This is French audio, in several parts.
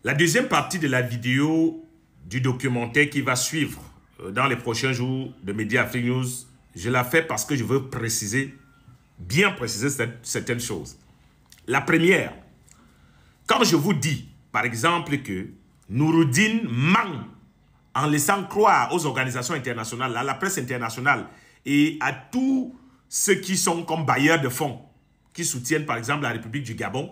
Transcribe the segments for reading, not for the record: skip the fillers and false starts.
La deuxième partie de la vidéo du documentaire qui va suivre dans les prochains jours de Média Afrique News, je la fais parce que je veux préciser, bien préciser certaines choses. La première, quand je vous dis, par exemple, que Nouroudine ment en laissant croire aux organisations internationales, à la presse internationale et à tous ceux qui sont comme bailleurs de fonds, qui soutiennent par exemple la République du Gabon,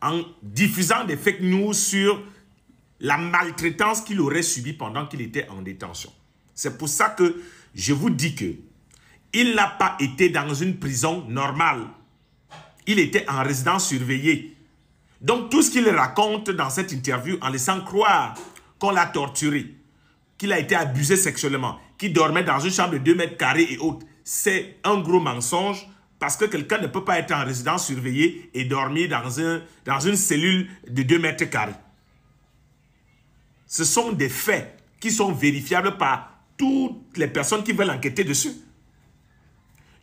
en diffusant des fake news sur la maltraitance qu'il aurait subie pendant qu'il était en détention. C'est pour ça que je vous dis que il n'a pas été dans une prison normale. Il était en résidence surveillée. Donc tout ce qu'il raconte dans cette interview en laissant croire qu'on l'a torturé, qu'il a été abusé sexuellement, qu'il dormait dans une chambre de 2 mètres carrés et autres, c'est un gros mensonge parce que quelqu'un ne peut pas être en résidence surveillée et dormir dans une cellule de 2 mètres carrés. Ce sont des faits qui sont vérifiables par toutes les personnes qui veulent enquêter dessus.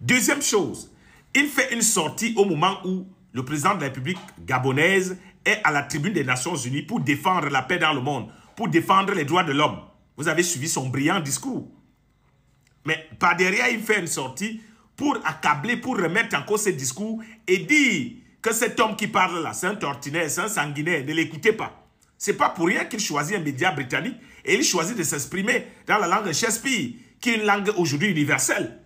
Deuxième chose, il fait une sortie au moment où le président de la République gabonaise est à la tribune des Nations Unies pour défendre la paix dans le monde, pour défendre les droits de l'homme. Vous avez suivi son brillant discours. Mais par derrière, il fait une sortie pour accabler, pour remettre en cause ses discours et dire que cet homme qui parle là, c'est un tortionnaire, c'est un sanguinaire, ne l'écoutez pas. Ce n'est pas pour rien qu'il choisit un média britannique et il choisit de s'exprimer dans la langue de Shakespeare, qui est une langue aujourd'hui universelle.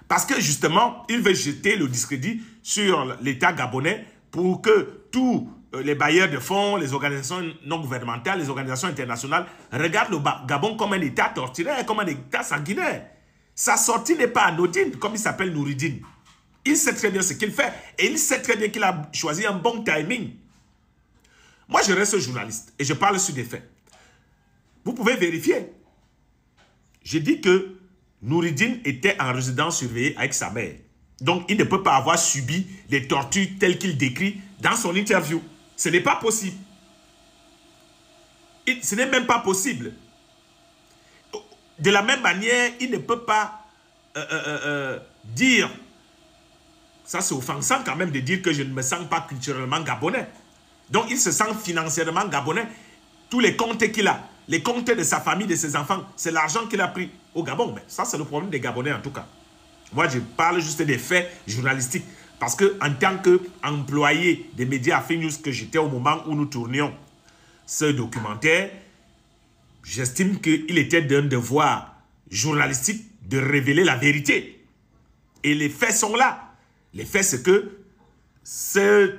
Parce que justement, il veut jeter le discrédit sur l'État gabonais pour que tous les bailleurs de fonds, les organisations non gouvernementales, les organisations internationales regardent le Gabon comme un État tortionnaire, comme un État sanguinaire. Sa sortie n'est pas anodine, comme il s'appelle Nouroudine. Il sait très bien ce qu'il fait et il sait très bien qu'il a choisi un bon timing. Moi, je reste journaliste et je parle sur des faits. Vous pouvez vérifier. Je dis que Nouroudine était en résidence surveillée avec sa mère. Donc, il ne peut pas avoir subi les tortures telles qu'il décrit dans son interview. Ce n'est pas possible. Ce n'est même pas possible. De la même manière, il ne peut pas dire, ça c'est offensant quand même de dire que je ne me sens pas culturellement gabonais. Donc, il se sent financièrement gabonais. Tous les comptes qu'il a, les comptes de sa famille, de ses enfants, c'est l'argent qu'il a pris au Gabon. Mais ça, c'est le problème des Gabonais en tout cas. Moi, je parle juste des faits journalistiques. Parce qu'en tant qu'employé des médias Afrique News que j'étais au moment où nous tournions ce documentaire, j'estime qu'il était d'un devoir journalistique de révéler la vérité. Et les faits sont là. Les faits, c'est que ce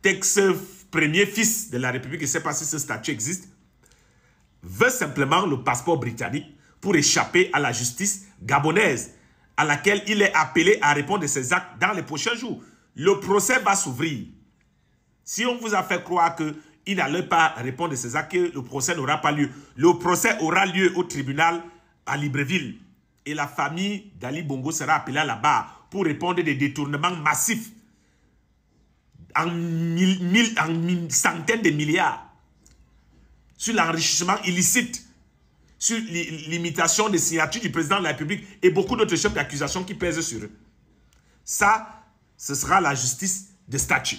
ex-premier fils de la République, je ne sais pas si ce statut existe, veut simplement le passeport britannique pour échapper à la justice gabonaise, à laquelle il est appelé à répondre de ses actes dans les prochains jours. Le procès va s'ouvrir. Si on vous a fait croire qu'il n'allait pas répondre de ses actes, que le procès n'aura pas lieu. Le procès aura lieu au tribunal à Libreville. Et la famille d'Ali Bongo sera appelée à la barre pour répondre des détournements massifs en centaines de milliards sur l'enrichissement illicite, sur l'imitation des signatures du président de la République et beaucoup d'autres chefs d'accusation qui pèsent sur eux. Ça, ce sera la justice de statut.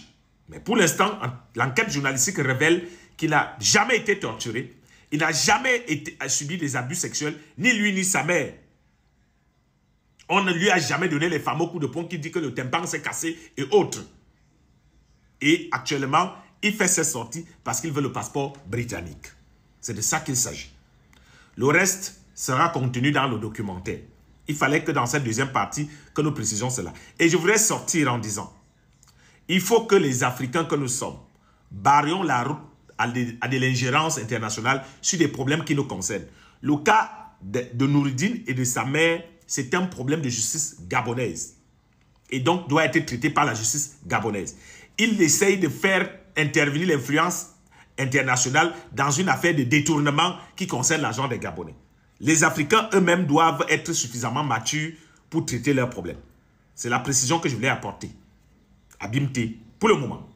Mais pour l'instant, l'enquête journalistique révèle qu'il n'a jamais été torturé, il n'a jamais subi des abus sexuels, ni lui ni sa mère. On ne lui a jamais donné les fameux coups de poing qui dit que le tympan s'est cassé et autres. Et actuellement, il fait ses sorties parce qu'il veut le passeport britannique. C'est de ça qu'il s'agit. Le reste sera contenu dans le documentaire. Il fallait que dans cette deuxième partie, que nous précisions cela. Et je voudrais sortir en disant, il faut que les Africains que nous sommes barrions la route à de l'ingérence internationale sur des problèmes qui nous concernent. Le cas de Nouroudine et de sa mère, c'est un problème de justice gabonaise. Et donc doit être traité par la justice gabonaise. Il essaye de faire intervenir l'influence internationale dans une affaire de détournement qui concerne l'argent des Gabonais. Les Africains eux-mêmes doivent être suffisamment matures pour traiter leurs problèmes. C'est la précision que je voulais apporter. Abimté, pour le moment.